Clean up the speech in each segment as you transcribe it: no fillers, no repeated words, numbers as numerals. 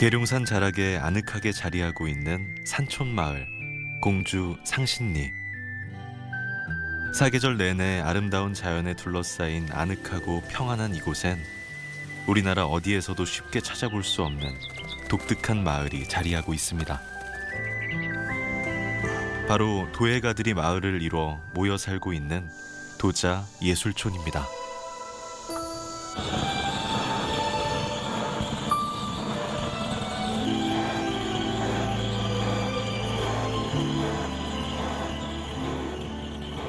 계룡산 자락에 아늑하게 자리하고 있는 산촌마을 공주 상신리. 사계절 내내 아름다운 자연에 둘러싸인 아늑하고 평안한 이곳엔 우리나라 어디에서도 쉽게 찾아볼 수 없는 독특한 마을이 자리하고 있습니다. 바로 도예가들이 마을을 이뤄 모여 살고 있는 도자 예술촌입니다.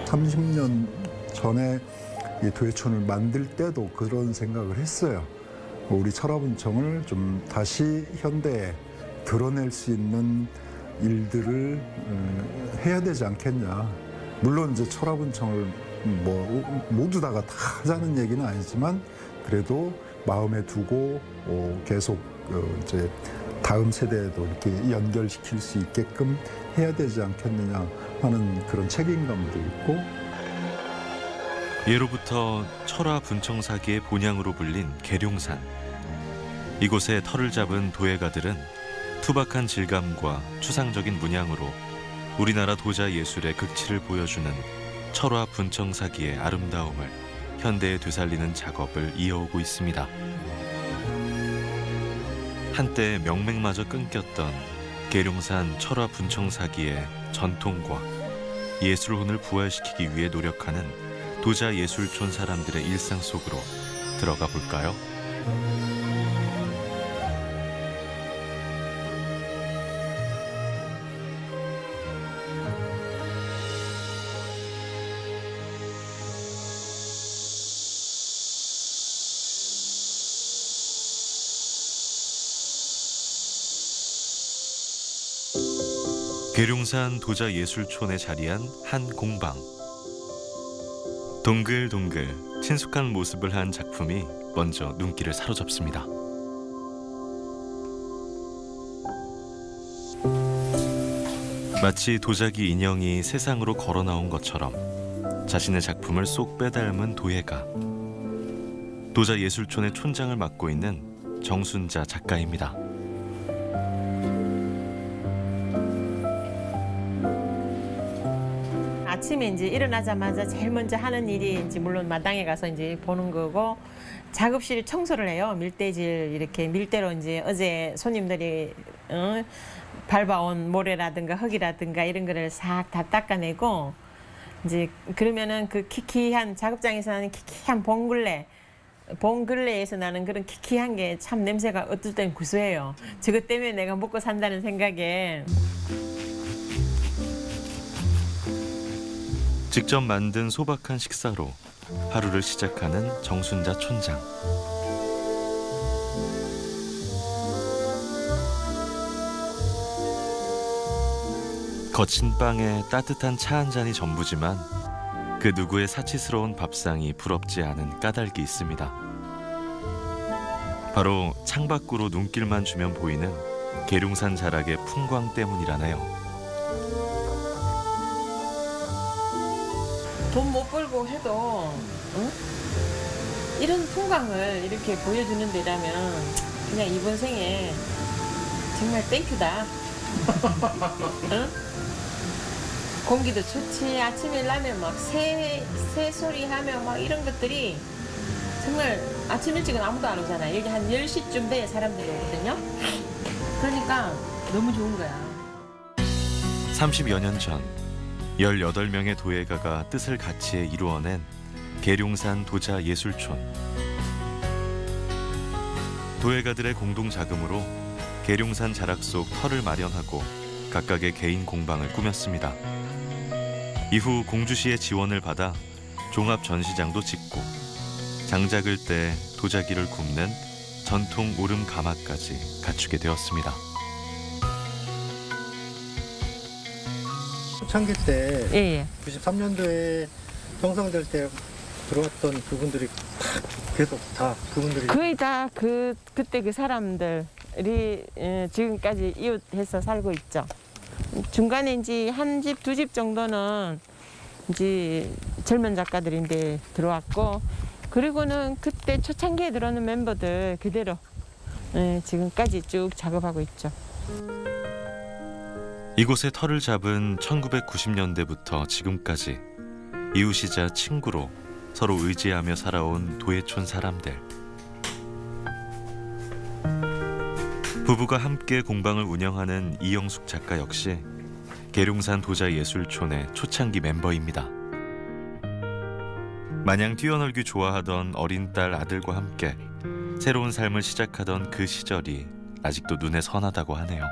(30년) 전에 이 도예촌을 만들 때도 그런 생각을 했어요. 우리 철화분청을 좀 다시 현대에 드러낼 수 있는 일들을 해야 되지 않겠냐. 물론 이제 철화분청을 모두 다 하자는 얘기는 아니지만 그래도 마음에 두고 계속 이제 다음 세대에도 이렇게 연결시킬 수 있게끔 해야 되지 않겠느냐 하는 그런 책임감도 있고. 예로부터 철화 분청사기의 본향으로 불린 계룡산. 이곳에 터를 잡은 도예가들은 투박한 질감과 추상적인 문양으로 우리나라 도자 예술의 극치를 보여주는 철화 분청사기의 아름다움을 현대에 되살리는 작업을 이어오고 있습니다. 한때 명맥마저 끊겼던 계룡산 철화 분청사기의 전통과 예술혼을 부활시키기 위해 노력하는 도자 예술촌 사람들의 일상 속으로 들어가 볼까요? 계룡산 도자 예술촌에 자리한 한 공방. 동글동글 친숙한 모습을 한 작품이 먼저 눈길을 사로잡습니다. 마치 도자기 인형이 세상으로 걸어 나온 것처럼 자신의 작품을 쏙 빼닮은 도예가. 도자 예술촌의 촌장을 맡고 있는 정순자 작가입니다. 아침에 이제 일어나자마자 제일 먼저 하는 일이 이제 물론 마당에 가서 이제 보는 거고, 작업실 청소를 해요. 밀대질 이렇게 밀대로 이제 어제 손님들이 밟아온 모래라든가 흙이라든가 이런 거를 싹 다 닦아내고, 이제 그러면은 그 키키한 작업장에서 나는 키키한 봉글레에서 나는 그런 키키한 게 참 냄새가 어떨 땐 구수해요. 저것 때문에 내가 먹고 산다는 생각에. 직접 만든 소박한 식사로 하루를 시작하는 정순자 촌장. 거친 빵에 따뜻한 차 한 잔이 전부지만 그 누구의 사치스러운 밥상이 부럽지 않은 까닭이 있습니다. 바로 창밖으로 눈길만 주면 보이는 계룡산 자락의 풍광 때문이라네요. 돈 못 벌고 해도 이런 풍광을 이렇게 보여주는 데라면 그냥 이번 생에 정말 땡큐다. 응? 공기도 좋지. 아침에 나면 막 새 소리 하며 막 이런 것들이 정말 아침 일찍은 아무도 안 오잖아요. 여기 한 10시쯤 돼야 사람들이 오거든요. 그러니까 너무 좋은 거야. 30여 년 전 18명의 도예가가 뜻을 같이 이루어낸 계룡산 도자 예술촌. 도예가들의 공동 자금으로 계룡산 자락 속 터를 마련하고 각각의 개인 공방을 꾸몄습니다. 이후 공주시의 지원을 받아 종합 전시장도 짓고 장작을 떼 도자기를 굽는 전통 오름 가마까지 갖추게 되었습니다. 초창기 때 예. 93년도에 형성될 때 들어왔던 그분들이 계속 다 그분들이 거의 다 그때 그 사람들이 지금까지 이웃해서 살고 있죠. 중간에 이제 한 집, 두 집 정도는 이제 젊은 작가들인데 들어왔고, 그리고는 그때 초창기에 들어오는 멤버들 그대로 네, 지금까지 쭉 작업하고 있죠. 이곳에 터를 잡은 1990년대부터 지금까지 이웃이자 친구로 서로 의지하며 살아온 도예촌 사람들. 부부가 함께 공방을 운영하는 이영숙 작가 역시 계룡산 도자예술촌의 초창기 멤버입니다. 마냥 뛰어놀기 좋아하던 어린 딸 아들과 함께 새로운 삶을 시작하던 그 시절이 아직도 눈에 선하다고 하네요.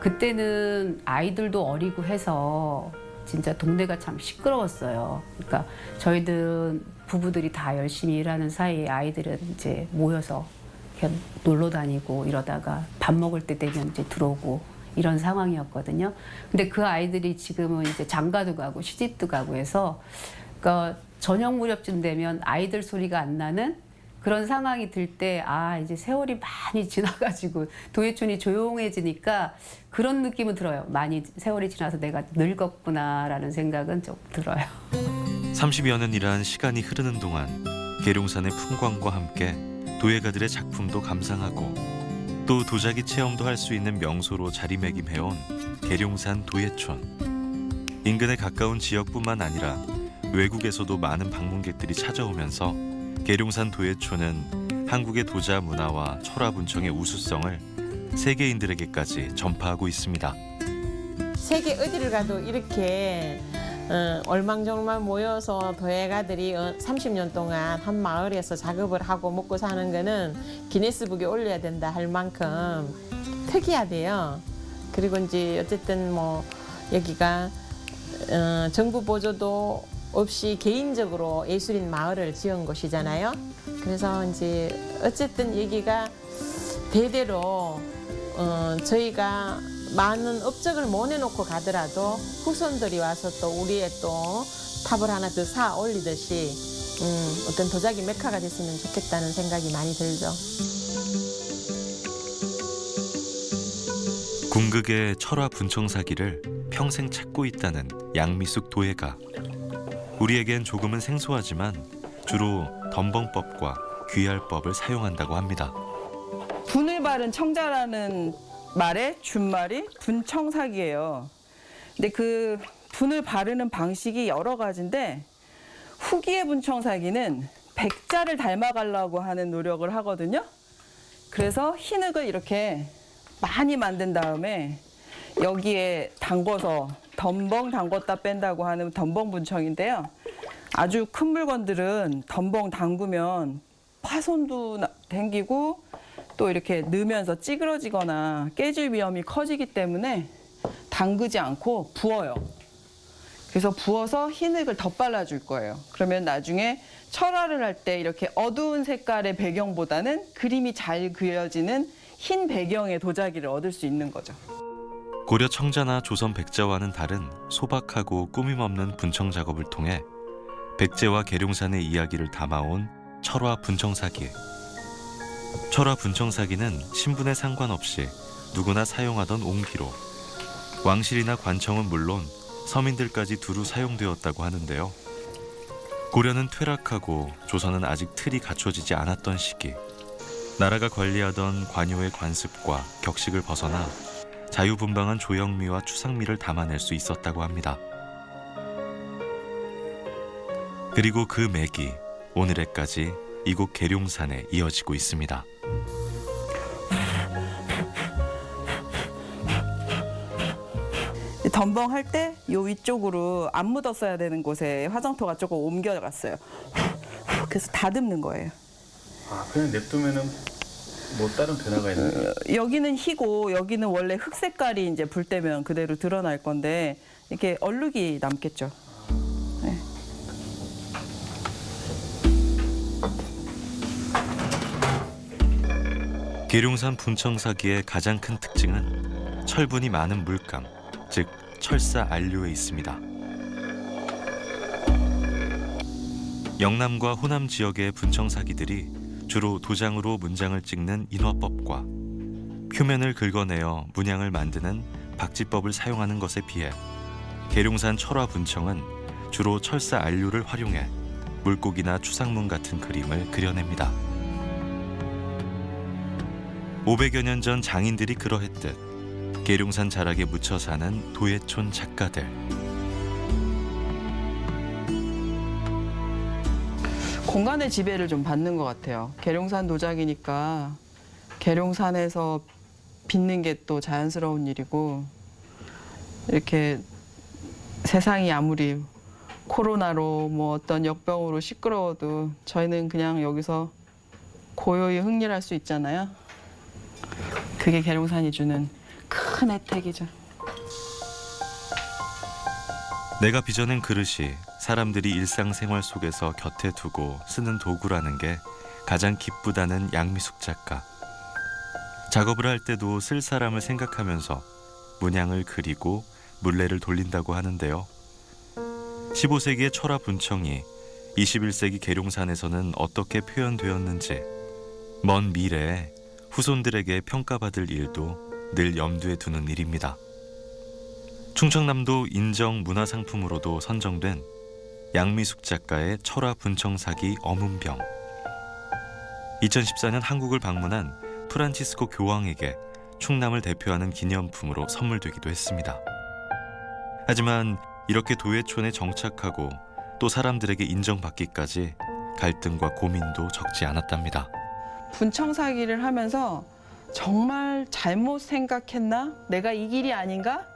그때는 아이들도 어리고 해서 진짜 동네가 참 시끄러웠어요. 그러니까 저희들 부부들이 다 열심히 일하는 사이에 아이들은 이제 모여서 이렇게 놀러 다니고 이러다가 밥 먹을 때 되면 이제 들어오고 이런 상황이었거든요. 근데 그 아이들이 지금은 이제 장가도 가고 시집도 가고 해서 그러니까 저녁 무렵쯤 되면 아이들 소리가 안 나는 그런 상황이 들 때 아 이제 세월이 많이 지나가지고 도예촌이 조용해지니까 그런 느낌은 들어요. 많이 세월이 지나서 내가 늙었구나라는 생각은 좀 들어요. 30여 년이란 시간이 흐르는 동안 계룡산의 풍광과 함께 도예가들의 작품도 감상하고 또 도자기 체험도 할 수 있는 명소로 자리매김해온 계룡산 도예촌. 인근에 가까운 지역뿐만 아니라 외국에서도 많은 방문객들이 찾아오면서 계룡산 도예촌은 한국의 도자 문화와 철화 분청의 우수성을 세계인들에게까지 전파하고 있습니다. 세계 어디를 가도 이렇게 얼망졸망 모여서 도예가들이 30년 동안 한 마을에서 작업을 하고 먹고 사는 거는 기네스북에 올려야 된다 할 만큼 특이하대요. 그리고 이제 어쨌든 뭐 여기가 정부 보조도 없이 개인적으로 예술인 마을을 지은 곳이잖아요. 그래서 이제 어쨌든 여기가 대대로 저희가 많은 업적을 못 내놓고 가더라도 후손들이 와서 또 우리의 또 탑을 하나 더 쌓아 올리듯이 어떤 도자기 메카가 됐으면 좋겠다는 생각이 많이 들죠. 궁극의 철화 분청사기를 평생 찾고 있다는 양미숙 도예가. 우리에겐 조금은 생소하지만 주로 덤벙법과 귀할법을 사용한다고 합니다. 분을 바른 청자라는 말의 준말이 분청사기예요. 근데 그 분을 바르는 방식이 여러 가지인데 후기의 분청사기는 백자를 닮아가려고 하는 노력을 하거든요. 그래서 흰흙을 이렇게 많이 만든 다음에 여기에 담궈서 덤벙 담궜다 뺀다고 하는 덤벙 분청인데요. 아주 큰 물건들은 덤벙 담그면 파손도 생기고 또 이렇게 넣으면서 찌그러지거나 깨질 위험이 커지기 때문에 담그지 않고 부어요. 그래서 부어서 흰흙을 덧발라줄 거예요. 그러면 나중에 철화를 할 때 이렇게 어두운 색깔의 배경보다는 그림이 잘 그려지는 흰 배경의 도자기를 얻을 수 있는 거죠. 고려 청자나 조선 백자와는 다른 소박하고 꾸밈없는 분청 작업을 통해 백제와 계룡산의 이야기를 담아온 철화 분청사기. 철화 분청사기는 신분에 상관없이 누구나 사용하던 옹기로 왕실이나 관청은 물론 서민들까지 두루 사용되었다고 하는데요. 고려는 퇴락하고 조선은 아직 틀이 갖춰지지 않았던 시기, 나라가 관리하던 관요의 관습과 격식을 벗어나 자유분방한 조형미와 추상미를 담아낼 수 있었다고 합니다. 그리고 그 맥이 오늘에까지 이곳 계룡산에 이어지고 있습니다. 덤벙 할 때 요 위쪽으로 안 묻었어야 되는 곳에 화장토가 조금 옮겨갔어요. 그래서 다듬는 거예요. 아, 그냥 냅두면은 뭐 다른 변화가 있는 거예요? 여기는 희고 여기는 원래 흙 색깔이 이제 불 때면 그대로 드러날 건데 이렇게 얼룩이 남겠죠. 네. 계룡산 분청사기의 가장 큰 특징은 철분이 많은 물감, 즉 철사 안료에 있습니다. 영남과 호남 지역의 분청사기들이 주로 도장으로 문장을 찍는 인화법과 표면을 긁어내어 문양을 만드는 박지법을 사용하는 것에 비해 계룡산 철화 분청은 주로 철사 안료를 활용해 물고기나 추상문 같은 그림을 그려냅니다. 500여 년 전 장인들이 그러했듯 계룡산 자락에 묻혀 사는 도예촌 작가들. 공간의 지배를 좀 받는 것 같아요. 계룡산 도자기니까 계룡산에서 빚는 게 또 자연스러운 일이고, 이렇게 세상이 아무리 코로나로 뭐 어떤 역병으로 시끄러워도 저희는 그냥 여기서 고요히 흥일할 수 있잖아요. 그게 계룡산이 주는 큰 혜택이죠. 내가 빚어낸 그릇이 사람들이 일상생활 속에서 곁에 두고 쓰는 도구라는 게 가장 기쁘다는 양미숙 작가. 작업을 할 때도 쓸 사람을 생각하면서 문양을 그리고 물레를 돌린다고 하는데요. 15세기의 철화 분청이 21세기 계룡산에서는 어떻게 표현되었는지 먼 미래에 후손들에게 평가받을 일도 늘 염두에 두는 일입니다. 충청남도 인정 문화상품으로도 선정된 양미숙 작가의 철화 분청사기 어문병. 2014년 한국을 방문한 프란치스코 교황에게 충남을 대표하는 기념품으로 선물되기도 했습니다. 하지만 이렇게 도예촌에 정착하고 또 사람들에게 인정받기까지 갈등과 고민도 적지 않았답니다. 분청사기를 하면서 정말 잘못 생각했나? 내가 이 길이 아닌가?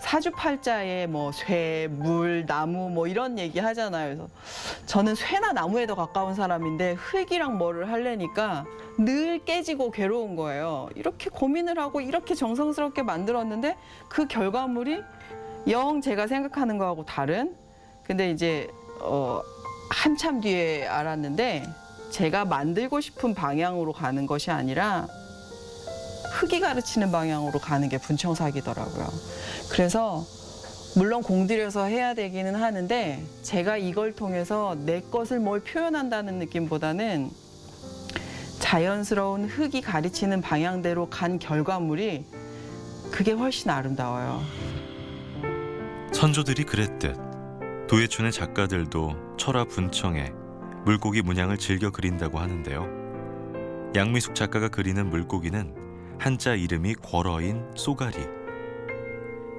사주팔자에 뭐 쇠, 물, 나무 뭐 이런 얘기 하잖아요. 그래서 저는 쇠나 나무에 더 가까운 사람인데 흙이랑 뭐를 하려니까 늘 깨지고 괴로운 거예요. 이렇게 고민을 하고 이렇게 정성스럽게 만들었는데 그 결과물이 영 제가 생각하는 거하고 다른. 근데 이제 한참 뒤에 알았는데 제가 만들고 싶은 방향으로 가는 것이 아니라 흙이 가르치는 방향으로 가는 게 분청사기더라고요. 그래서 물론 공들여서 해야 되기는 하는데 제가 이걸 통해서 내 것을 뭘 표현한다는 느낌보다는 자연스러운 흙이 가르치는 방향대로 간 결과물이 그게 훨씬 아름다워요. 선조들이 그랬듯 도예촌의 작가들도 철화 분청에 물고기 문양을 즐겨 그린다고 하는데요. 양미숙 작가가 그리는 물고기는 한자 이름이 궐어인 쏘가리.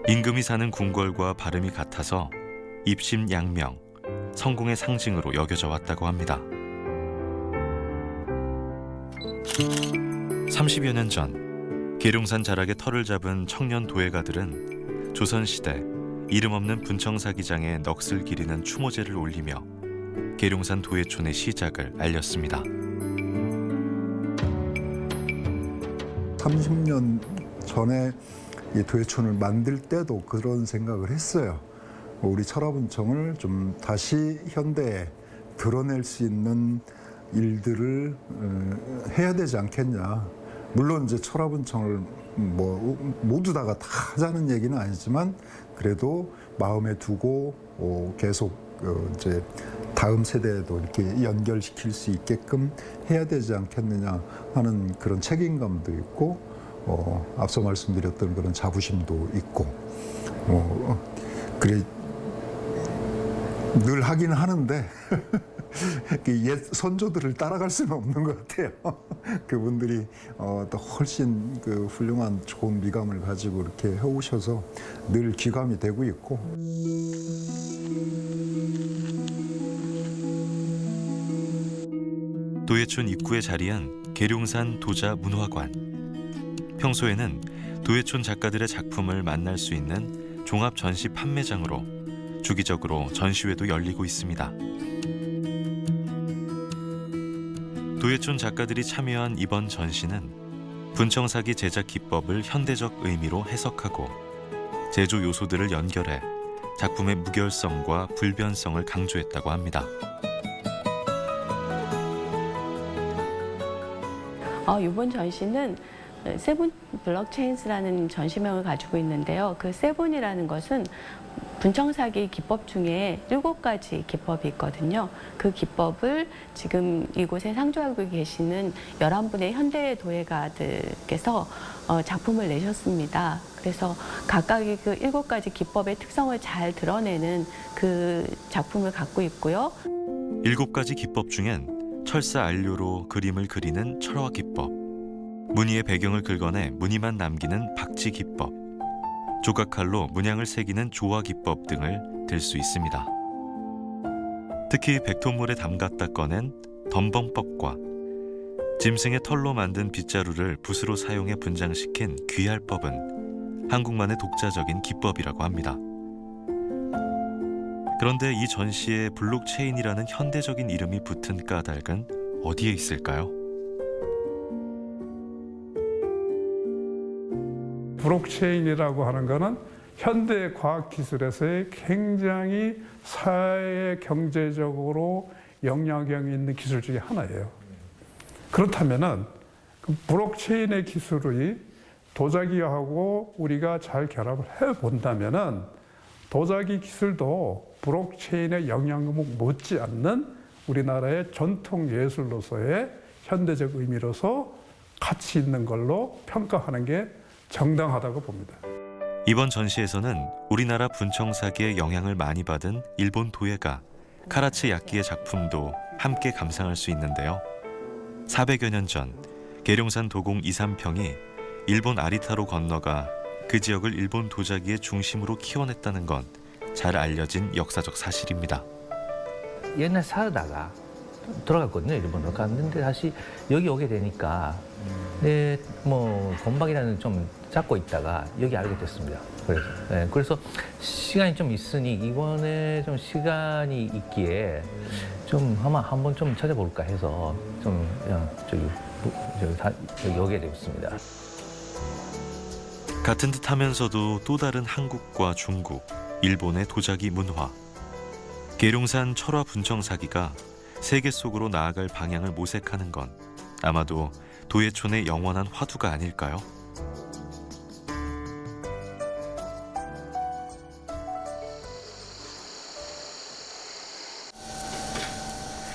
임금이 사는 궁궐과 발음이 같아서 입심양명, 성공의 상징으로 여겨져 왔다고 합니다. 30여 년 전 계룡산 자락에 터를 잡은 청년 도예가들은 조선시대 이름 없는 분청사기장에 넋을 기리는 추모제를 올리며 계룡산 도예촌의 시작을 알렸습니다. 30년 전에 이 도예촌을 만들 때도 그런 생각을 했어요. 우리 철화분청을 좀 다시 현대에 드러낼 수 있는 일들을 해야 되지 않겠냐. 물론 이제 철화분청을 뭐 모두 다가 다 하자는 얘기는 아니지만 그래도 마음에 두고 계속 이제 다음 세대에도 이렇게 연결시킬 수 있게끔 해야 되지 않겠느냐 하는 그런 책임감도 있고 앞서 말씀드렸던 그런 자부심도 있고 그래 늘 하긴 하는데 옛 선조들을 따라갈 수는 없는 것 같아요. 그분들이 또 훨씬 그 훌륭한 좋은 미감을 가지고 이렇게 해오셔서 늘 귀감이 되고 있고. 도예촌 입구에 자리한 계룡산 도자문화관. 평소에는 도예촌 작가들의 작품을 만날 수 있는 종합 전시 판매장으로 주기적으로 전시회도 열리고 있습니다. 도예촌 작가들이 참여한 이번 전시는 분청사기 제작 기법을 현대적 의미로 해석하고 제조 요소들을 연결해 작품의 무결성과 불변성을 강조했다고 합니다. 이번 전시는 세븐 블록체인스라는 전시명을 가지고 있는데요. 그 세븐이라는 것은 분청사기 기법 중에 7가지 기법이 있거든요. 그 기법을 지금 이곳에 상주하고 계시는 11분의 현대 도예가들께서 작품을 내셨습니다. 그래서 각각의 그 7가지 기법의 특성을 잘 드러내는 그 작품을 갖고 있고요. 7가지 기법 중엔 철사 안료로 그림을 그리는 철화 기법, 무늬의 배경을 긁어내 무늬만 남기는 박지 기법, 조각칼로 문양을 새기는 조화 기법 등을 들 수 있습니다. 특히 백톤물에 담갔다 꺼낸 덤벙법과 짐승의 털로 만든 빗자루를 붓으로 사용해 분장시킨 귀할법은 한국만의 독자적인 기법이라고 합니다. 그런데 이 전시에 블록체인이라는 현대적인 이름이 붙은 까닭은 어디에 있을까요? 블록체인이라고 하는 것은 현대 과학기술에서의 굉장히 사회 경제적으로 영향력이 있는 기술 중에 하나예요. 그렇다면은 그 블록체인의 기술이 도자기하고 우리가 잘 결합을 해본다면은 도자기 기술도 블록체인의 영향력 못지않는 우리나라의 전통 예술로서의 현대적 의미로서 가치 있는 걸로 평가하는 게 정당하다고 봅니다. 이번 전시에서는 우리나라 분청사기의 영향을 많이 받은 일본 도예가 카라츠 야끼의 작품도 함께 감상할 수 있는데요. 400여 년 전 계룡산 도공 2, 3평이 일본 아리타로 건너가 그 지역을 일본 도자기의 중심으로 키워냈다는 건 잘 알려진 역사적 사실입니다. 옛날 살다가 돌아갔거든요. 일본으로 갔는데 다시 여기 오게 되니까 뭐 건방이라는 좀 잡고 있다가 여기 알게 됐습니다. 그래서 시간이 좀 있으니 이번에 좀 시간이 있기에 좀 아마 한번 좀 찾아볼까 해서 좀 여기 오게 되었습니다. 같은 듯 하면서도 또 다른 한국과 중국, 일본의 도자기 문화. 계룡산 철화 분청사기가 세계 속으로 나아갈 방향을 모색하는 건 아마도 도예촌의 영원한 화두가 아닐까요?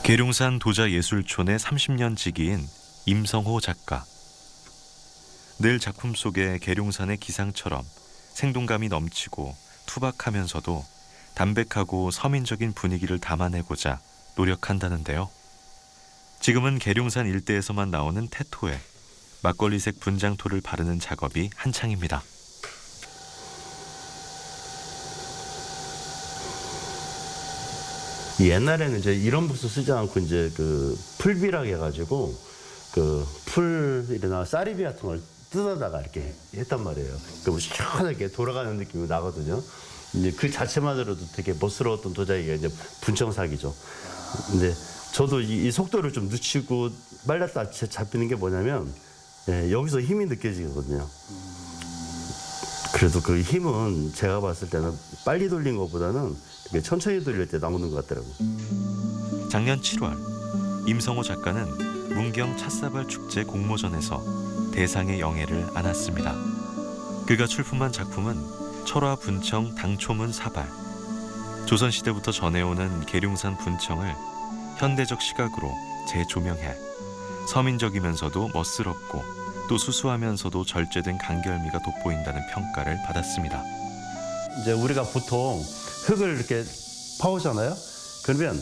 계룡산 도자예술촌의 30년 지기인 임성호 작가. 늘 작품 속에 계룡산의 기상처럼 생동감이 넘치고 투박하면서도 담백하고 서민적인 분위기를 담아내고자 노력한다는데요. 지금은 계룡산 일대에서만 나오는 태토에 막걸리색 분장토를 바르는 작업이 한창입니다. 옛날에는 이제 이런 붓을 쓰지 않고 이제 그 풀비라고 해가지고 그 풀이나 쌀이비 같은 걸 뜯어다가 이렇게 했단 말이에요. 그 시원하게 돌아가는 느낌이 나거든요. 이제 그 자체만으로도 되게 멋스러웠던 도자기가 이제 분청사기죠. 근데 저도 이 속도를 좀 늦추고 빨랐다 잡히는 게 뭐냐면 여기서 힘이 느껴지거든요. 그래도 그 힘은 제가 봤을 때는 빨리 돌린 것보다는 되게 천천히 돌릴 때 나오는 것 같더라고요. 작년 7월 임성호 작가는 문경 찻사발 축제 공모전에서 대상의 영예를 안았습니다. 그가 출품한 작품은 철화 분청 당초문 사발. 조선시대부터 전해오는 계룡산 분청을 현대적 시각으로 재조명해 서민적이면서도 멋스럽고 또 수수하면서도 절제된 간결미가 돋보인다는 평가를 받았습니다. 이제 우리가 보통 흙을 이렇게 파오잖아요. 그러면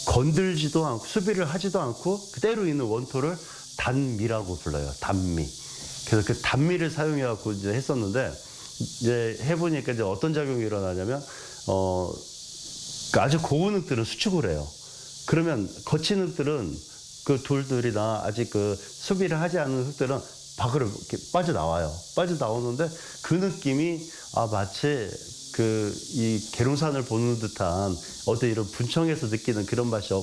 건들지도 않고 수비를 하지도 않고 그대로 있는 원토를 단미라고 불러요. 단미. 그래서 그 단미를 사용해 갖고 이제 했었는데 이제 해보니까 이제 어떤 작용이 일어나냐면 아주 고운 흙들은 수축을 해요. 그러면 거친 흙들은 그 돌들이나 아직 그 수비를 하지 않은 흙들은 밖으로 이렇게 빠져나와요. 빠져나오는데 그 느낌이 마치 이 계룡산을 보는 듯한 어떤 이런 분청에서 느끼는 그런 맛이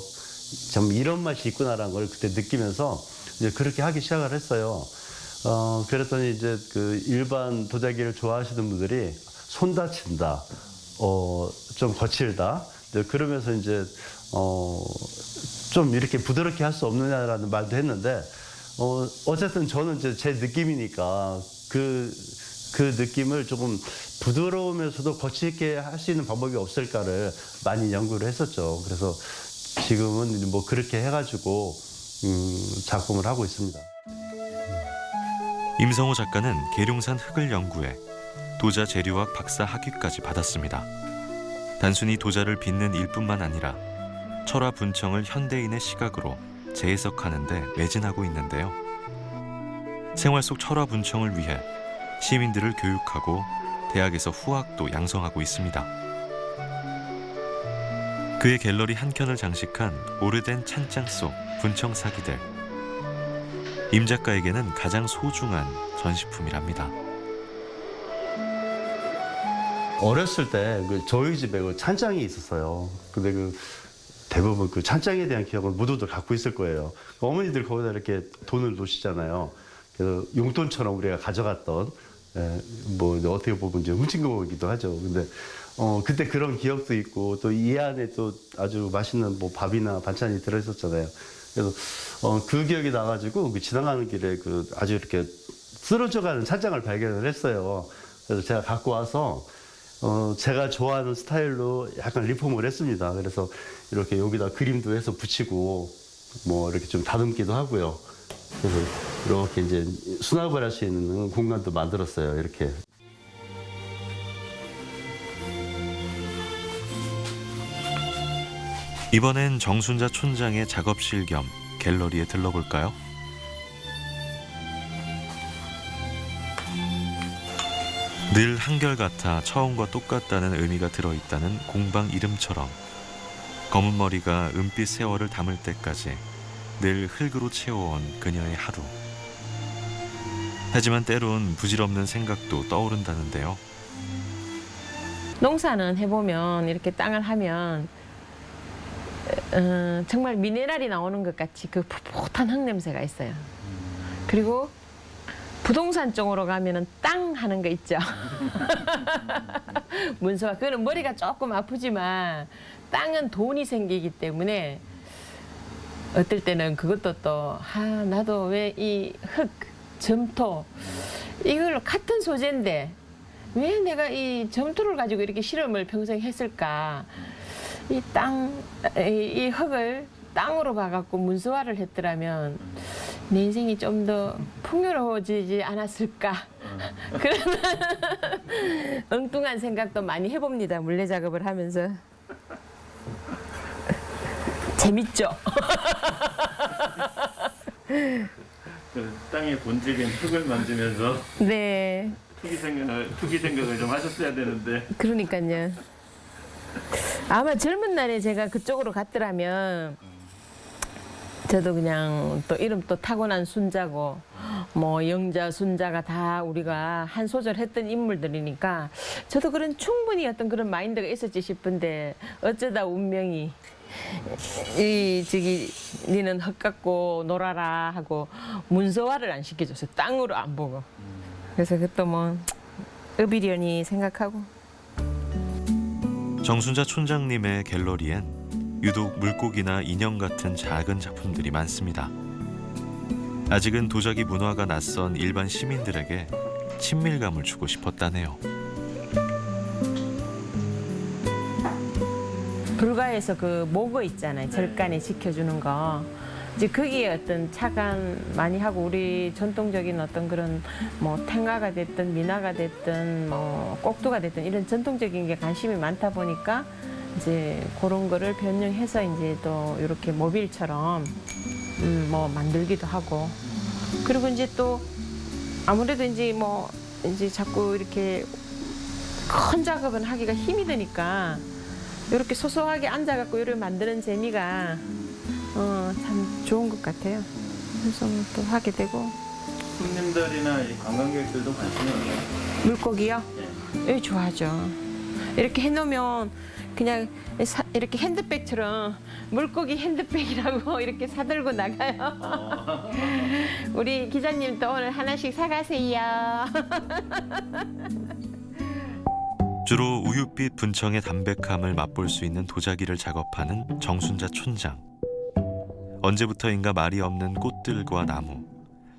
참 이런 맛이 있구나라는 걸 그때 느끼면서 이제 그렇게 하기 시작을 했어요. 그랬더니 이제 그 일반 도자기를 좋아하시는 분들이 손 다친다, 좀 거칠다. 그러면서 이제 좀 이렇게 부드럽게 할 수 없느냐라는 말도 했는데 어쨌든 저는 이제 제 느낌이니까 그 느낌을 조금 부드러우면서도 거칠게 할 수 있는 방법이 없을까를 많이 연구를 했었죠. 그래서 지금은 뭐 그렇게 해가지고 작품을 하고 있습니다. 임성호 작가는 계룡산 흙을 연구해 도자 재료학 박사 학위까지 받았습니다. 단순히 도자를 빚는 일뿐만 아니라 철화 분청을 현대인의 시각으로 재해석하는 데 매진하고 있는데요. 생활 속 철화 분청을 위해 시민들을 교육하고 대학에서 후학도 양성하고 있습니다. 그의 갤러리 한켠을 장식한 오래된 찬장 속 분청사기들. 임 작가에게는 가장 소중한 전시품이랍니다. 어렸을 때 저희 집에 찬장이 있었어요. 근데 대부분 찬장에 대한 기억을 모두들 갖고 있을 거예요. 어머니들 거기다 이렇게 돈을 놓으시잖아요. 그래서 용돈처럼 우리가 가져갔던, 뭐 어떻게 보면 이제 훔친 거기도 하죠. 근데 그때 그런 기억도 있고 또 이 안에 또 아주 맛있는 뭐 밥이나 반찬이 들어있었잖아요. 그래서 그 기억이 나가지고 지나가는 길에 아주 이렇게 쓰러져가는 찬장을 발견을 했어요. 그래서 제가 갖고 와서 제가 좋아하는 스타일로 약간 리폼을 했습니다. 그래서 이렇게 여기다 그림도 해서 붙이고 뭐 이렇게 좀 다듬기도 하고요. 그래서 이렇게 이제 수납을 할 수 있는 공간도 만들었어요. 이렇게. 이번엔 정순자 촌장의 작업실 겸 갤러리에 들러볼까요? 늘 한결같아 처음과 똑같다는 의미가 들어있다는 공방 이름처럼 검은 머리가 은빛 세월을 담을 때까지 늘 흙으로 채워온 그녀의 하루. 하지만 때론 부질없는 생각도 떠오른다는데요. 농사는 해보면 이렇게 땅을 하면 정말 미네랄이 나오는 것 같이 그 풋풋한 흙 냄새가 있어요. 그리고 부동산 쪽으로 가면은 땅 하는 거 있죠. 문서가 그거는 머리가 조금 아프지만 땅은 돈이 생기기 때문에 어떨 때는 그것도 또 나도 왜 이 흙, 점토 이걸로 같은 소재인데 왜 내가 이 점토를 가지고 이렇게 실험을 평생 했을까? 이 흙을 땅으로 봐갖고 문서화를 했더라면 내 인생이 좀 더 풍요로워지지 않았을까? 그런 엉뚱한 생각도 많이 해봅니다. 물레 작업을 하면서. 재밌죠? 그 땅의 본질인 흙을 만지면서 네. 투기 생각을 좀 하셨어야 되는데. 그러니까요. 아마 젊은 날에 제가 그쪽으로 갔더라면 저도 그냥 또 이름 또 타고난 순자고 뭐 영자, 순자가 다 우리가 한 소절 했던 인물들이니까 저도 그런 충분히 어떤 그런 마인드가 있었지 싶은데 어쩌다 운명이 니는 흙 갖고 놀아라 하고 문서화를 안 시켜줬어요. 땅으로 안 보고. 그래서 그것도 뭐 업이려니 생각하고. 정순자 촌장님의 갤러리엔 유독 물고기나 인형 같은 작은 작품들이 많습니다. 아직은 도자기 문화가 낯선 일반 시민들에게 친밀감을 주고 싶었다네요. 불가에서 그 목어 있잖아요. 절간에 지켜주는 거. 이제 거기에 어떤 착안 많이 하고 우리 전통적인 어떤 그런 뭐 탱화가 됐든 미나가 됐든 뭐 꼭두가 됐든 이런 전통적인 게 관심이 많다 보니까 이제 그런 거를 변형해서 이제 또 이렇게 모빌처럼 뭐 만들기도 하고 그리고 이제 또 아무래도 이제 뭐 이제 자꾸 이렇게 큰 작업은 하기가 힘이 드니까 이렇게 소소하게 앉아갖고 이렇게 만드는 재미가 참 좋은 것 같아요. 그래서 또 하게 되고. 손님들이나 이 관광객들도 관심이 없나요? 물고기요? 네. 예, 좋아하죠. 이렇게 해놓으면 그냥 이렇게 핸드백처럼 물고기 핸드백이라고 이렇게 사들고 나가요. 우리 기자님도 오늘 하나씩 사가세요. 주로 우윳빛 분청의 담백함을 맛볼 수 있는 도자기를 작업하는 정순자 촌장. 언제부터인가 말이 없는 꽃들과 나무,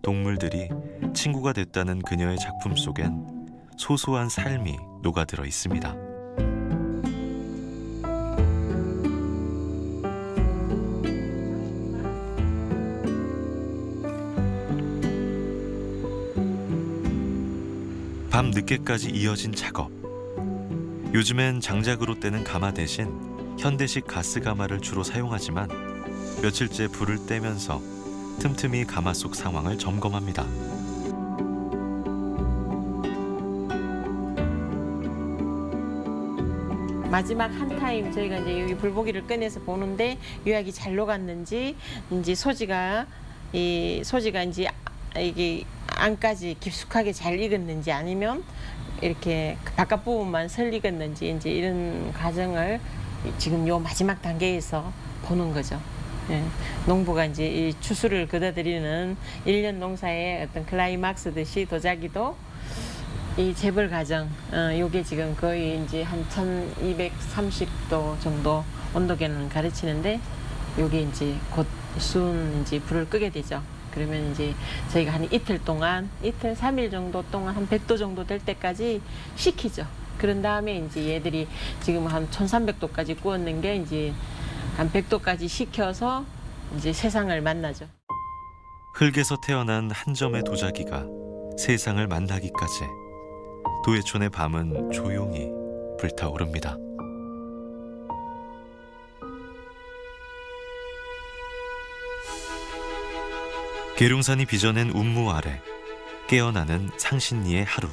동물들이 친구가 됐다는 그녀의 작품 속엔 소소한 삶이 녹아들어 있습니다. 밤 늦게까지 이어진 작업. 요즘엔 장작으로 떼는 가마 대신 현대식 가스 가마를 주로 사용하지만 며칠째 불을 떼면서 틈틈이 가마 속 상황을 점검합니다. 마지막 한 타임 저희가 이제 여기 불고기를 꺼내서 보는데 유약이 잘 녹았는지 이제 소지가 이제 이게 안까지 깊숙하게 잘 익었는지 아니면 이렇게 바깥 부분만 설 익었는지 이제 이런 과정을 지금 요 마지막 단계에서 보는 거죠. 예, 농부가 이제 이 추수를 거둬들이는 1년 농사의 어떤 클라이막스듯이 도자기도 이 재벌 과정, 요게 지금 거의 이제 한 1230도 정도 온도계는 가르치는데 요게 이제 곧 이제 불을 끄게 되죠. 그러면 이제 저희가 한 이틀 동안, 이틀 3일 정도 동안 한 100도 정도 될 때까지 식히죠. 그런 다음에 이제 얘들이 지금 한 1300도까지 구웠는 게 이제 한 100도까지 식혀서 이제 세상을 만나죠. 흙에서 태어난 한 점의 도자기가 세상을 만나기까지 도예촌의 밤은 조용히 불타오릅니다. 계룡산이 빚어낸 운무 아래 깨어나는 상신리의 하루.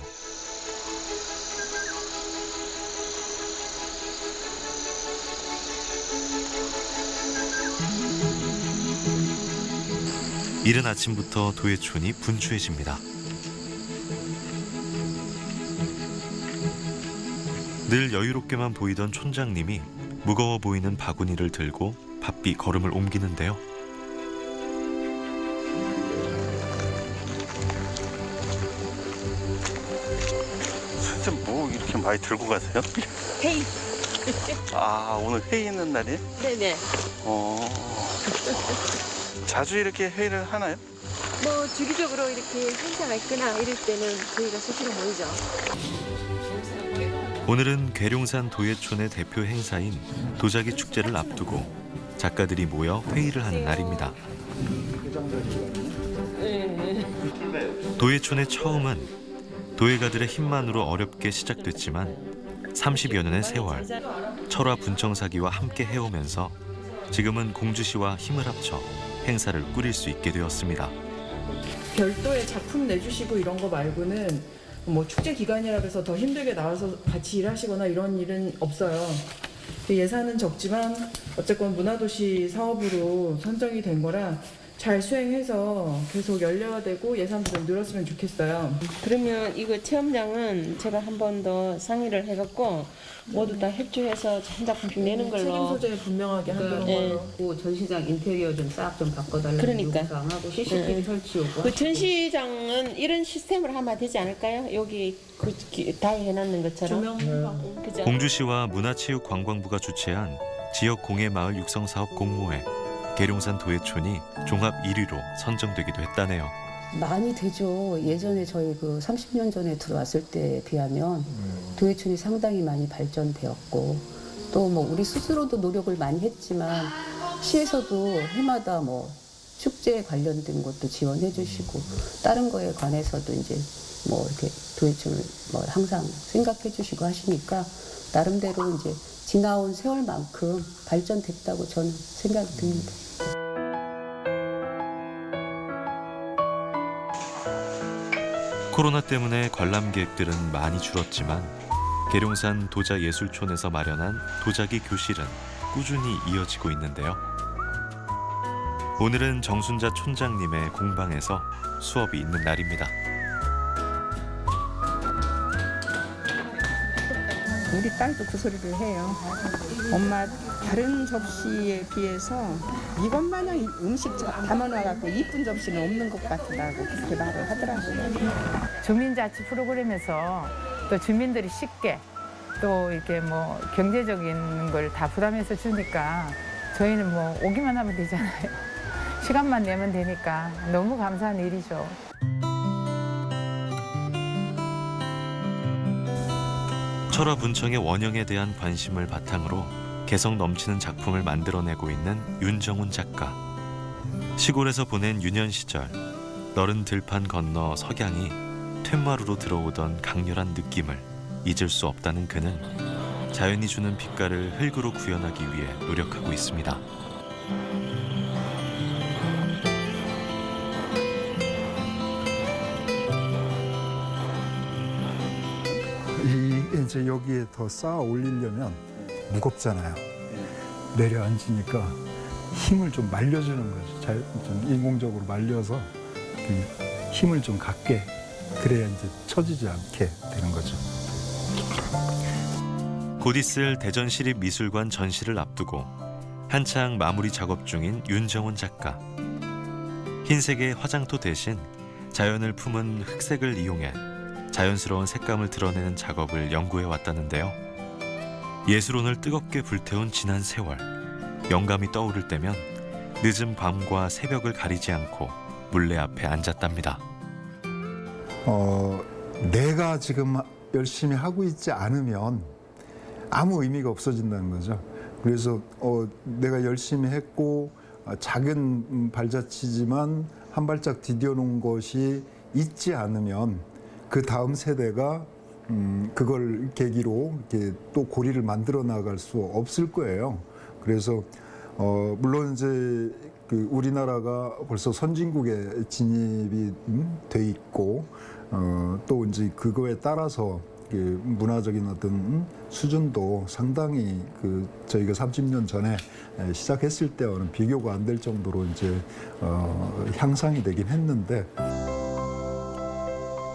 이른 아침부터 도예촌이 분주해집니다. 늘 여유롭게만 보이던 촌장님이 무거워 보이는 바구니를 들고 바삐 걸음을 옮기는데요. 진짜 뭐 이렇게 많이 들고 가세요? 회의. 아, 오늘 회의 있는 날이에요? 네네. 자주 이렇게 회의를 하나요? 뭐 주기적으로 이렇게 행사가 있거나 이럴 때는 저희가 스스로 모이죠. 오늘은 계룡산 도예촌의 대표 행사인 도자기 축제를 앞두고 작가들이 모여 회의를 하는 날입니다. 도예촌의 처음은 도예가들의 힘만으로 어렵게 시작됐지만 30여 년의 세월, 철화 분청사기와 함께 해오면서 지금은 공주시와 힘을 합쳐 행사를 꾸릴 수 있게 되었습니다. 별도의 작품 내주시고 이런 거 말고는 뭐 축제 기간이라 해서 더 힘들게 나와서 같이 일하시거나 이런 일은 없어요. 예산은 적지만 어쨌건 문화도시 사업으로 선정이 된 거라 잘 수행해서 계속 열려야 되고 예산도 좀 늘었으면 좋겠어요. 그러면 이거 체험장은 제가 한 번 더 상의를 해갖고 모두 다 협조해서 한 작품씩 내는 걸로. 책임 소재 분명하게 하도록 그 전시장 인테리어 좀 싹 좀 바꿔달라는 그러니까. 요구사항하고 CCTV 설치 요구. 그 전시장은 이런 시스템을 하면 되지 않을까요? 여기 다 해놨는 것처럼. 조명하고. 그죠? 공주시와 문화체육관광부가 주최한 지역 공예마을 육성사업 공모에 계룡산 도예촌이 종합 1위로 선정되기도 했다네요. 많이 되죠. 예전에 저희 그 30년 전에 들어왔을 때에 비하면 도예촌이 상당히 많이 발전되었고 또 뭐 우리 스스로도 노력을 많이 했지만 시에서도 해마다 뭐 축제에 관련된 것도 지원해 주시고 다른 거에 관해서도 이제 뭐 이렇게 도예촌을 뭐 항상 생각해 주시고 하시니까 나름대로 이제 지나온 세월만큼 발전됐다고 저는 생각이 듭니다. 코로나 때문에 관람객들은 많이 줄었지만 계룡산 도자예술촌에서 마련한 도자기 교실은 꾸준히 이어지고 있는데요. 오늘은 정순자 촌장님의 공방에서 수업이 있는 날입니다. 우리 딸도 그 소리를 해요. 엄마 다른 접시에 비해서 이것마냥 음식 담아놔갖고 이쁜 접시는 없는 것 같다고 그렇게 말을 하더라고요. 주민자치 프로그램에서 또 주민들이 쉽게 또 이렇게 뭐 경제적인 걸 다 부담해서 주니까 저희는 뭐 오기만 하면 되잖아요. 시간만 내면 되니까 너무 감사한 일이죠. 철화 분청의 원형에 대한 관심을 바탕으로 개성 넘치는 작품을 만들어내고 있는 윤정훈 작가. 시골에서 보낸 유년 시절, 너른 들판 건너 석양이 툇마루로 들어오던 강렬한 느낌을 잊을 수 없다는 그는 자연이 주는 빛깔을 흙으로 구현하기 위해 노력하고 있습니다. 이제 여기에 더 쌓아 올리려면 무겁잖아요. 내려앉으니까 힘을 좀 말려주는 거죠. 좀 인공적으로 말려서 그 힘을 좀 갖게, 그래야 이제 처지지 않게 되는 거죠. 곧 있을 대전시립미술관 전시를 앞두고 한창 마무리 작업 중인 윤정원 작가. 흰색의 화장토 대신 자연을 품은 흑색을 이용해 자연스러운 색감을 드러내는 작업을 연구해 왔다는데요. 예술혼을 뜨겁게 불태운 지난 세월. 영감이 떠오를 때면 늦은 밤과 새벽을 가리지 않고 물레 앞에 앉았답니다. 내가 지금 열심히 하고 있지 않으면 아무 의미가 없어진다는 거죠. 그래서 내가 열심히 했고 작은 발자취지만 한 발짝 디뎌 놓은 것이 있지 않으면 그 다음 세대가 그걸 계기로 이렇게 또 고리를 만들어 나갈 수 없을 거예요. 그래서 물론 이제 그 우리나라가 벌써 선진국에 진입이 돼 있고 또 이제 그거에 따라서 그 문화적인 어떤 수준도 상당히 그 저희가 30년 전에 시작했을 때와는 비교가 안 될 정도로 이제 향상이 되긴 했는데,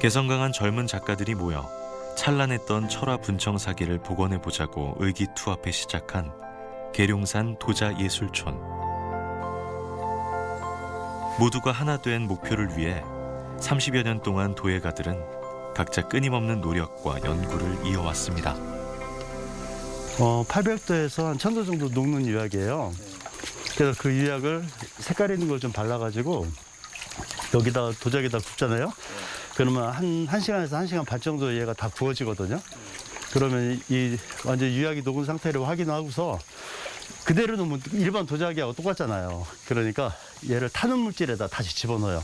개성 강한 젊은 작가들이 모여 찬란했던 철화 분청사기를 복원해 보자고 의기투합해 시작한 계룡산 도자예술촌. 모두가 하나 된 목표를 위해 30여 년 동안 도예가들은 각자 끊임없는 노력과 연구를 이어왔습니다. 800도에서 한 1000도 정도 녹는 유약이에요. 그래서 그 유약을 색깔 있는 걸 좀 발라가지고 여기다 도자기에다 굽잖아요. 그러면 한 1시간에서 1시간 반 정도 얘가 다 구워지거든요. 그러면 이 완전 유약이 녹은 상태를 확인하고서 그대로 놓으면 일반 도자기하고 똑같잖아요. 그러니까 얘를 타는 물질에다 다시 집어넣어요.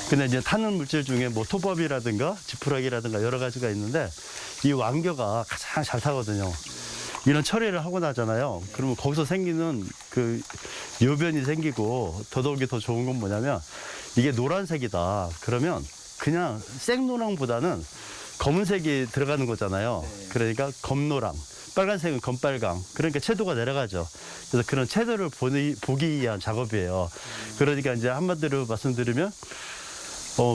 근데 이제 타는 물질 중에 뭐 토법이라든가 지푸라기라든가 여러 가지가 있는데 이 완겨가 가장 잘 타거든요. 이런 처리를 하고 나잖아요. 그러면 거기서 생기는 그 요변이 생기고 더더욱이 더 좋은 건 뭐냐면 이게 노란색이다. 그러면 그냥 생노랑보다는 검은색이 들어가는 거잖아요. 그러니까 검노랑, 빨간색은 검빨강. 그러니까 채도가 내려가죠. 그래서 그런 채도를 보기 위한 작업이에요. 그러니까 이제 한마디로 말씀드리면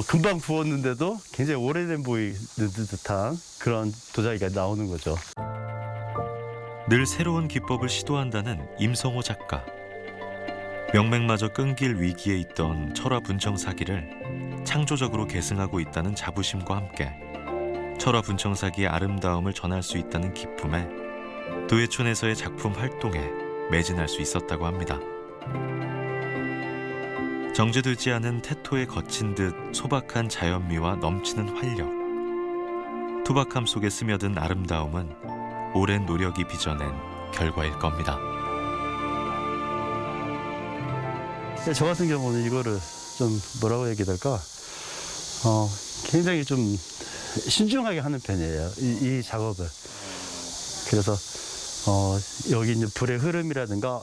금방 부었는데도 굉장히 오래된 보이는 듯한 그런 도자기가 나오는 거죠. 늘 새로운 기법을 시도한다는 임성호 작가. 명맥마저 끊길 위기에 있던 철화 분청사기를 창조적으로 계승하고 있다는 자부심과 함께 철화 분청사기의 아름다움을 전할 수 있다는 기쁨에 도예촌에서의 작품 활동에 매진할 수 있었다고 합니다. 정제되지 않은 태토에 거친 듯 소박한 자연미와 넘치는 활력. 투박함 속에 스며든 아름다움은 오랜 노력이 빚어낸 결과일 겁니다. 저 같은 경우는 이거를 좀 뭐라고 얘기해야 될까? 굉장히 좀 신중하게 하는 편이에요. 이 작업을. 그래서 여기 이제 불의 흐름이라든가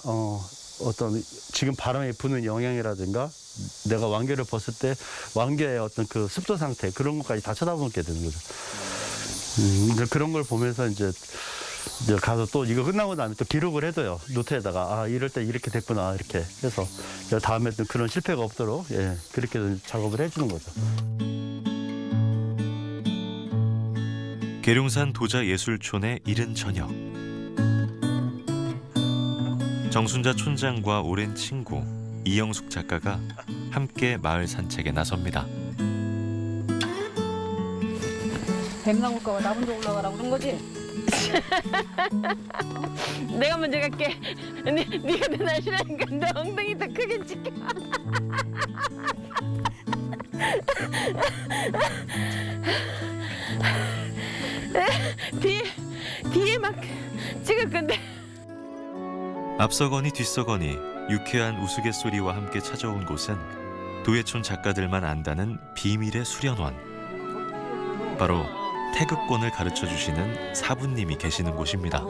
어떤 지금 바람이 부는 영향이라든가 내가 완결을 벗을 때 완결의 어떤 그 습도 상태 그런 것까지 다 쳐다보게 되는 거죠. 이제 그런 걸 보면서 이제 가서 또 이거 끝나고 나면 또 기록을 해둬요. 노트에다가 이럴 때 이렇게 됐구나 이렇게 해서 다음에 또 그런 실패가 없도록 그렇게 작업을 해주는 거죠. 계룡산 도자예술촌의 이른 저녁. 정순자 촌장과 오랜 친구 이영숙 작가가 함께 마을 산책에 나섭니다. 뱀 나올까봐 나 먼저 올라가라고 그런 거지? 내가 먼저 갈게. 네가 내 날씬하니까 내 엉덩이 더 크게 찍혀. 뒤에 막 찍을 건데. 앞서거니 뒤서거니 유쾌한 우스갯소리와 함께 찾아온 곳은 도예촌 작가들만 안다는 비밀의 수련원. 바로 태극권을 가르쳐주시는 사부님이 계시는 곳입니다.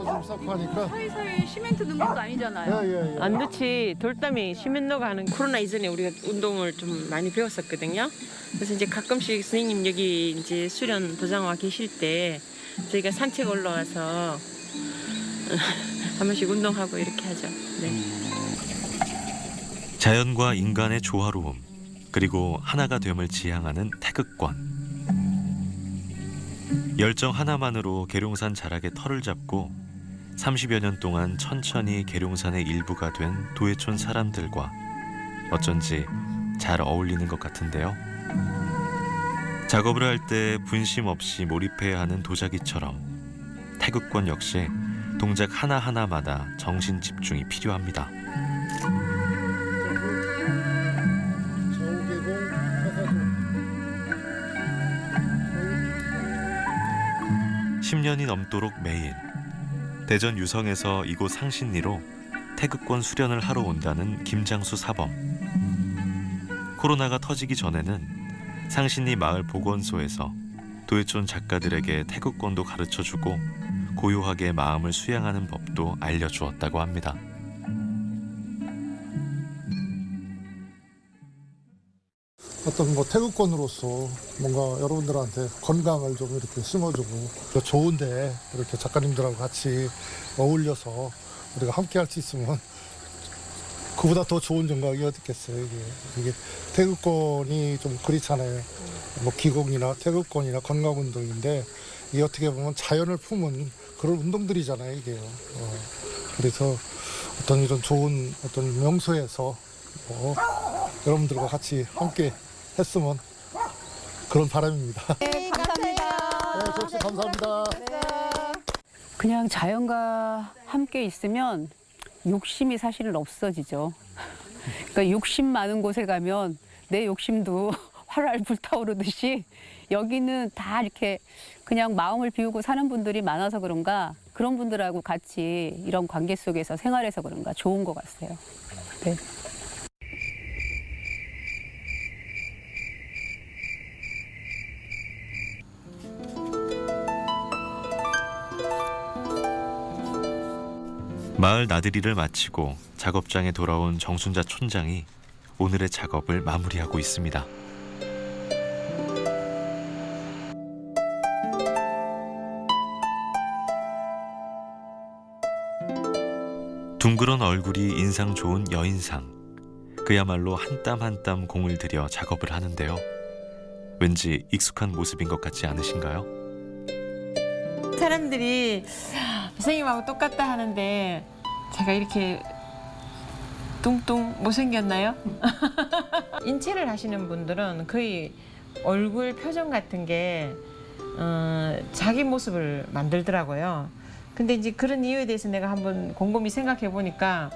사이사이 시멘트 넣는 것도 아니잖아요. 안 넣지. 돌담이 시멘트가 하는 코로나 이전에 우리가 운동을 좀 많이 배웠었거든요. 그래서 이제 가끔씩 선생님 여기 이제 수련 도장 와 계실 때 저희가 산책 올라와서 한 번씩 운동하고 이렇게 하죠. 네. 자연과 인간의 조화로움, 그리고 하나가 됨을 지향하는 태극권. 열정 하나만으로 계룡산 자락의 털을 잡고 30여 년 동안 천천히 계룡산의 일부가 된 도해촌 사람들과 어쩐지 잘 어울리는 것 같은데요. 작업을 할 때 분심 없이 몰입해야 하는 도자기처럼 태극권 역시 동작 하나하나마다 정신 집중이 필요합니다. 10년이 넘도록 매일 대전 유성에서 이곳 상신리로 태극권 수련을 하러 온다는 김장수 사범. 코로나가 터지기 전에는 상신리 마을 보건소에서 도해촌 작가들에게 태극권도 가르쳐주고 고요하게 마음을 수양하는 법도 알려주었다고 합니다. 어떤 뭐 태극권으로서 뭔가 여러분들한테 건강을 좀 이렇게 심어주고 좋은데 이렇게 작가님들하고 같이 어울려서 우리가 함께 할 수 있으면 그보다 더 좋은 정각이 어딨겠어요. 이게 태극권이 좀 그렇잖아요. 뭐 기공이나 태극권이나 건강운동인데 이게 어떻게 보면 자연을 품은 그런 운동들이잖아요. 이게요. 그래서 어떤 이런 좋은 어떤 명소에서 여러분들과 같이 함께 했으면 그런 바람입니다. 네, 감사합니다. 네, 역시 감사합니다. 그냥 자연과 함께 있으면 욕심이 사실은 없어지죠. 그러니까 욕심 많은 곳에 가면 내 욕심도 활활 불타오르듯이 여기는 다 이렇게 그냥 마음을 비우고 사는 분들이 많아서 그런가 그런 분들하고 같이 이런 관계 속에서 생활해서 그런가 좋은 것 같아요. 네. 마을 나들이를 마치고 작업장에 돌아온 정순자 촌장이 오늘의 작업을 마무리하고 있습니다. 둥그런 얼굴이 인상 좋은 여인상. 그야말로 한 땀 한 땀 공을 들여 작업을 하는데요. 왠지 익숙한 모습인 것 같지 않으신가요? 사람들이 선생님하고 똑같다 하는데 제가 이렇게 뚱뚱 못생겼나요? 인체를 하시는 분들은 거의 얼굴 표정 같은 게 자기 모습을 만들더라고요. 근데 이제 그런 이유에 대해서 내가 한번 곰곰이 생각해 보니까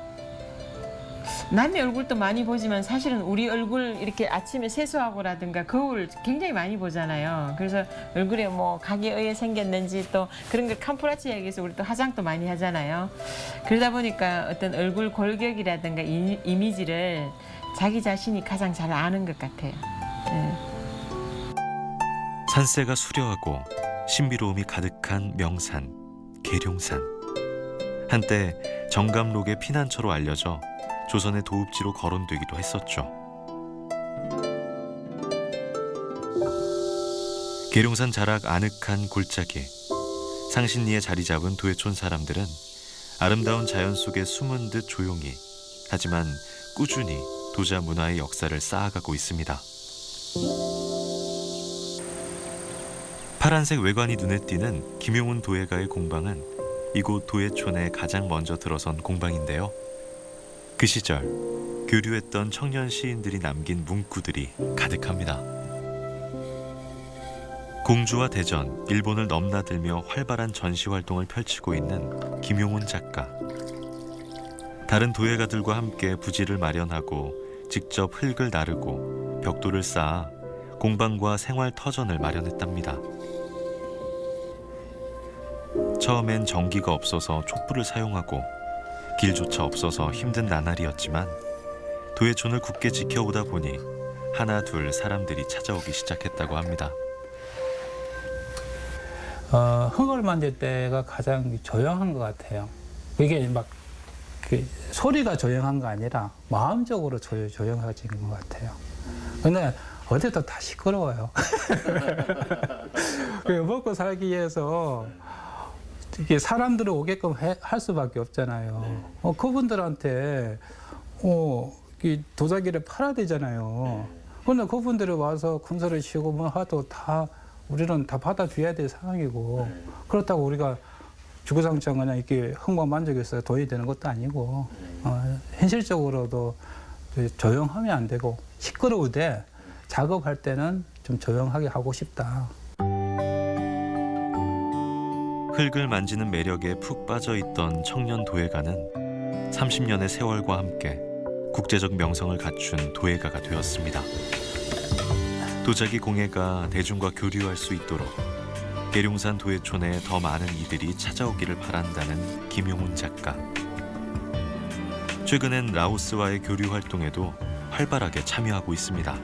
남의 얼굴도 많이 보지만 사실은 우리 얼굴 이렇게 아침에 세수하고라든가 거울 굉장히 많이 보잖아요. 그래서 얼굴에 뭐 각이 어디에 생겼는지 또 그런 걸 캄프라치 얘기해서 우리 또 화장도 많이 하잖아요. 그러다 보니까 어떤 얼굴 골격이라든가 이미지를 자기 자신이 가장 잘 아는 것 같아요. 네. 산세가 수려하고 신비로움이 가득한 명산, 계룡산. 한때 정감록의 피난처로 알려져 조선의 도읍지로 거론되기도 했었죠. 계룡산 자락 아늑한 골짜기, 상신리에 자리 잡은 도해촌 사람들은 아름다운 자연 속에 숨은 듯 조용히, 하지만 꾸준히 도자 문화의 역사를 쌓아가고 있습니다. 파란색 외관이 눈에 띄는 김용훈 도예가의 공방은 이곳 도해촌에 가장 먼저 들어선 공방인데요. 그 시절 교류했던 청년 시인들이 남긴 문구들이 가득합니다. 공주와 대전, 일본을 넘나들며 활발한 전시 활동을 펼치고 있는 김용훈 작가. 다른 도예가들과 함께 부지를 마련하고 직접 흙을 나르고 벽돌을 쌓아 공방과 생활 터전을 마련했답니다. 처음엔 전기가 없어서 촛불을 사용하고 길조차 없어서 힘든 나날이었지만 도해촌을 굳게 지켜오다 보니 하나 둘 사람들이 찾아오기 시작했다고 합니다. 흙을 만질 때가 가장 조용한 것 같아요. 이게 막 소리가 조용한 거 아니라 마음적으로 조용해진 것 같아요. 근데 어디도 다 시끄러워요. 먹고 살기 위해서 이게 사람들을 오게끔 할 수밖에 없잖아요. 그분들한테 이 도자기를 팔아야 되잖아요. 그런데 그분들이 와서 군소를 치고 뭐 하도 다 우리는 다 받아줘야 될 상황이고 그렇다고 우리가 주구장창 그냥 이렇게 흥망만족해서 돈이 되는 것도 아니고 현실적으로도 조용하면 안 되고 시끄러우되 작업할 때는 좀 조용하게 하고 싶다. 흙을 만지는 매력에 푹 빠져있던 청년 도예가는 30년의 세월과 함께 국제적 명성을 갖춘 도예가가 되었습니다. 도자기 공예가 대중과 교류할 수 있도록 계룡산 도예촌에 더 많은 이들이 찾아오기를 바란다는 김용훈 작가. 최근엔 라오스와의 교류 활동에도 활발하게 참여하고 있습니다.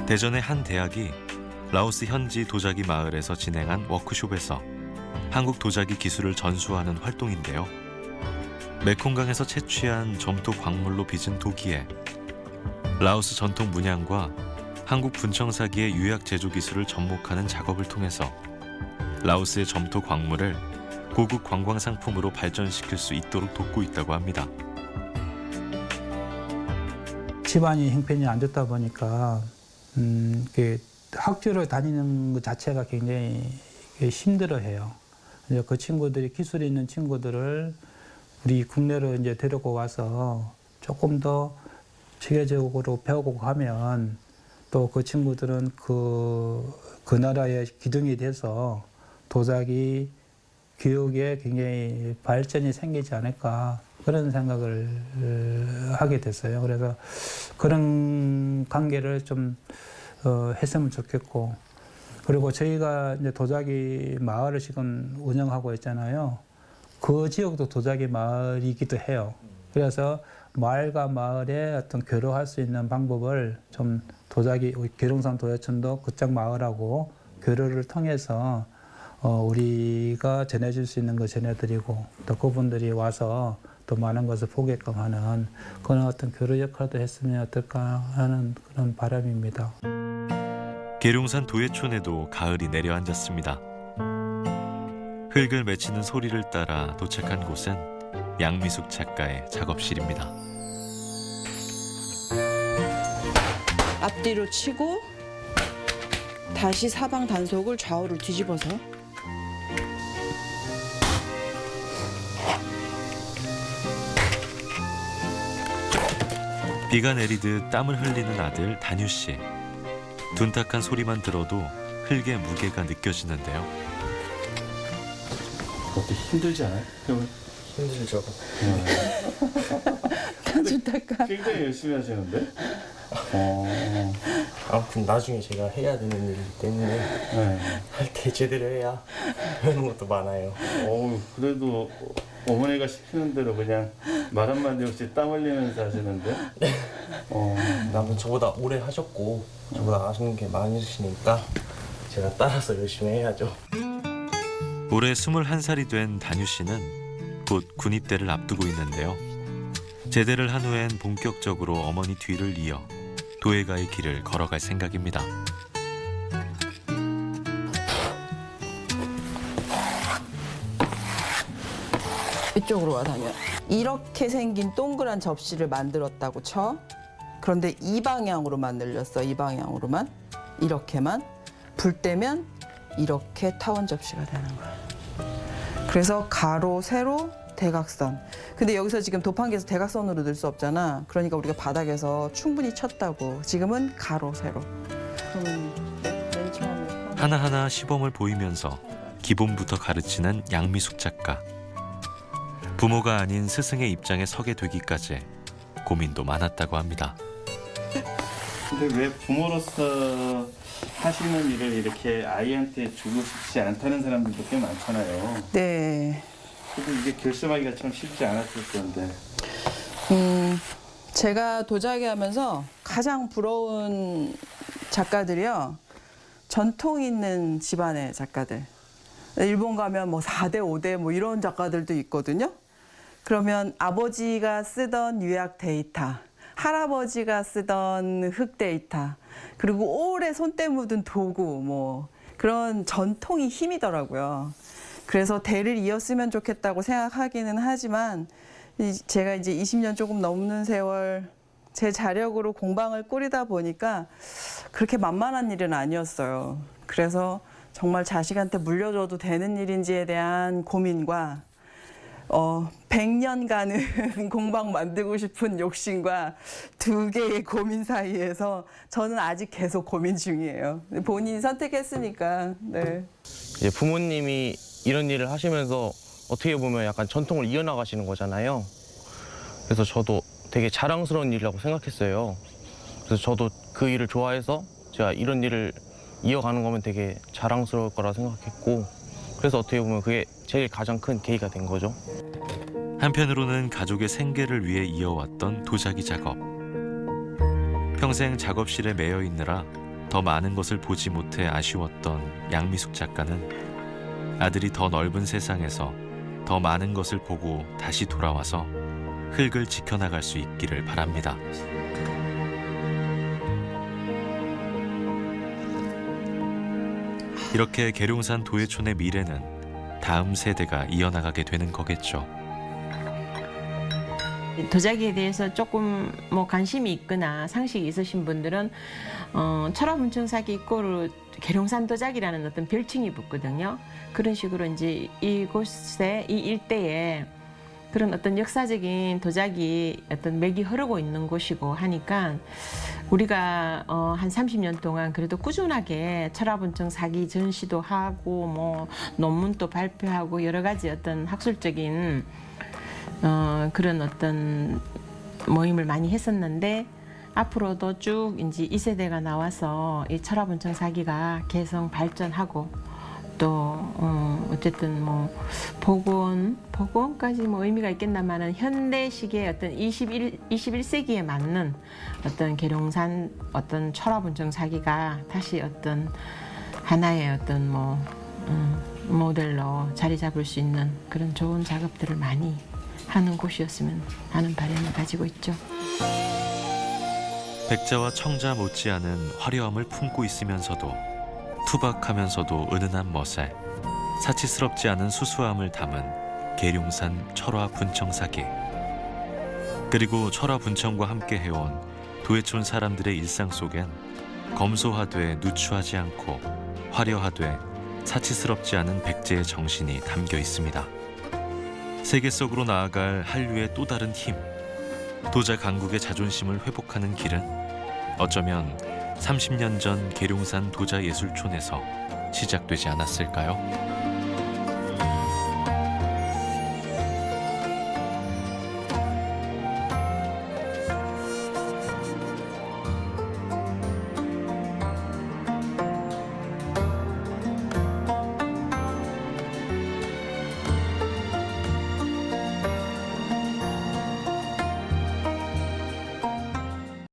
대전의 한 대학이 라오스 현지 도자기 마을에서 진행한 워크숍에서 한국 도자기 기술을 전수하는 활동인데요. 메콩강에서 채취한 점토 광물로 빚은 도기에 라오스 전통 문양과 한국 분청사기의 유약 제조 기술을 접목하는 작업을 통해서 라오스의 점토 광물을 고급 관광 상품으로 발전시킬 수 있도록 돕고 있다고 합니다. 집안이 형편이 안 좋다 보니까 학교를 다니는 것 자체가 굉장히 힘들어해요. 그 친구들이 기술이 있는 친구들을 우리 국내로 이제 데리고 와서 조금 더 체계적으로 배우고 가면 또 그 친구들은 그 나라의 기둥이 돼서 도자기 교육에 굉장히 발전이 생기지 않을까 그런 생각을 하게 됐어요. 그래서 그런 관계를 좀 했으면 좋겠고, 그리고 저희가 이제 도자기 마을을 지금 운영하고 있잖아요. 그 지역도 도자기 마을이기도 해요. 그래서 마을과 마을에 어떤 교류할 수 있는 방법을 좀 도자기 계룡산 도예촌도 그쪽 마을하고 교류를 통해서 우리가 전해줄 수 있는 거 전해드리고 또 그분들이 와서 또 많은 것을 보게끔 하는 그런 어떤 교류 역할도 했으면 어떨까 하는 그런 바람입니다. 계룡산 도예촌에도 가을이 내려앉았습니다. 흙을 맺히는 소리를 따라 도착한 곳은 양미숙 작가의 작업실입니다. 앞뒤로 치고 다시 사방 단속을 좌우를 뒤집어서 비가 내리듯 땀을 흘리는 아들 다뉴 씨. 둔탁한 소리만 들어도 흙의 무게가 느껴지는데요. 어때 힘들지 않아요? 힘들죠. 둔탁한. 굉장히 열심히 하시는데? 아무튼 나중에 제가 해야 되는 일이기 때문에 할 때 제대로 해야 하는 것도 많아요. 그래도 어머니가 시키는 대로 그냥 말 한마디 없이 땀 흘리면서 하시는데? 남은 저보다 오래 하셨고 저보다 아시는 게 많으시니까 제가 따라서 열심히 해야죠. 올해 21살이 된 다뉴 씨는 곧 군입대를 앞두고 있는데요. 제대를 한 후엔 본격적으로 어머니 뒤를 이어 도예가의 길을 걸어갈 생각입니다. 이쪽으로 와 다녀. 이렇게 생긴 동그란 접시를 만들었다고 쳐. 그런데 이 방향으로만 늘렸어. 이 방향으로만. 이렇게만. 불 때면 이렇게 타원 접시가 되는 거야. 그래서 가로, 세로, 대각선. 근데 여기서 지금 도판기에서 대각선으로 넣을 수 없잖아. 그러니까 우리가 바닥에서 충분히 쳤다고. 지금은 가로, 세로. 그러면 맨 처음에 하나하나 시범을 보이면서 기본부터 가르치는 양미숙 작가. 부모가 아닌 스승의 입장에 서게 되기까지 고민도 많았다고 합니다. 근데 왜 부모로서 하시는 일을 이렇게 아이한테 주고 싶지 않다는 사람들도 꽤 많잖아요. 네. 그래도 이게 결심하기가 참 쉽지 않았을 건데. 제가 도자기 하면서 가장 부러운 작가들이요. 전통 있는 집안의 작가들. 일본 가면 뭐 4대, 5대 뭐 이런 작가들도 있거든요. 그러면 아버지가 쓰던 유약 데이터, 할아버지가 쓰던 흙 데이터, 그리고 오래 손때 묻은 도구, 뭐 그런 전통이 힘이더라고요. 그래서 대를 이었으면 좋겠다고 생각하기는 하지만 제가 이제 20년 조금 넘는 세월 제 자력으로 공방을 꾸리다 보니까 그렇게 만만한 일은 아니었어요. 그래서 정말 자식한테 물려줘도 되는 일인지에 대한 고민과 100년간은 공방 만들고 싶은 욕심과 두 개의 고민 사이에서 저는 아직 계속 고민 중이에요. 본인이 선택했으니까. 네. 이제 부모님이 이런 일을 하시면서 어떻게 보면 약간 전통을 이어나가시는 거잖아요. 그래서 저도 되게 자랑스러운 일이라고 생각했어요. 그래서 저도 그 일을 좋아해서 제가 이런 일을 이어가는 거면 되게 자랑스러울 거라 생각했고, 그래서 어떻게 보면 그게 제일 가장 큰 계기가 된 거죠. 한편으로는 가족의 생계를 위해 이어왔던 도자기 작업. 평생 작업실에 매여 있느라 더 많은 것을 보지 못해 아쉬웠던 양미숙 작가는 아들이 더 넓은 세상에서 더 많은 것을 보고 다시 돌아와서 흙을 지켜나갈 수 있기를 바랍니다. 이렇게 계룡산 도예촌의 미래는 다음 세대가 이어나가게 되는 거겠죠. 도자기에 대해서 조금 뭐 관심이 있거나 상식이 있으신 분들은 철화분청사기 이꼬르 계룡산 도자기라는 어떤 별칭이 붙거든요. 그런 식으로 이제 이곳에 이 일대에 그런 어떤 역사적인 도자기 어떤 맥이 흐르고 있는 곳이고 하니까 우리가 한 30년 동안 그래도 꾸준하게 철화분청사기 전시도 하고 뭐 논문도 발표하고 여러 가지 어떤 학술적인 그런 어떤 모임을 많이 했었는데 앞으로도 쭉 이제 2세대가 나와서 이 철화분청사기가 개성 발전하고 또 어쨌든 뭐 복원까지 뭐 의미가 있겠나마는 현대식의 어떤 21세기에 맞는 어떤 계룡산 어떤 철화분청사기가 다시 어떤 하나의 어떤 뭐 모델로 자리 잡을 수 있는 그런 좋은 작업들을 많이 하는 곳이었으면 하는 바람을 가지고 있죠. 백자와 청자 못지않은 화려함을 품고 있으면서도 투박하면서도 은은한 멋에 사치스럽지 않은 수수함을 담은 계룡산 철화분청사기. 그리고 철화분청과 함께 해온 도예촌 사람들의 일상 속엔 검소하되 누추하지 않고 화려하되 사치스럽지 않은 백제의 정신이 담겨 있습니다. 세계 속으로 나아갈 한류의 또 다른 힘, 도자 강국의 자존심을 회복하는 길은 어쩌면 30년 전 계룡산 도자예술촌에서 시작되지 않았을까요?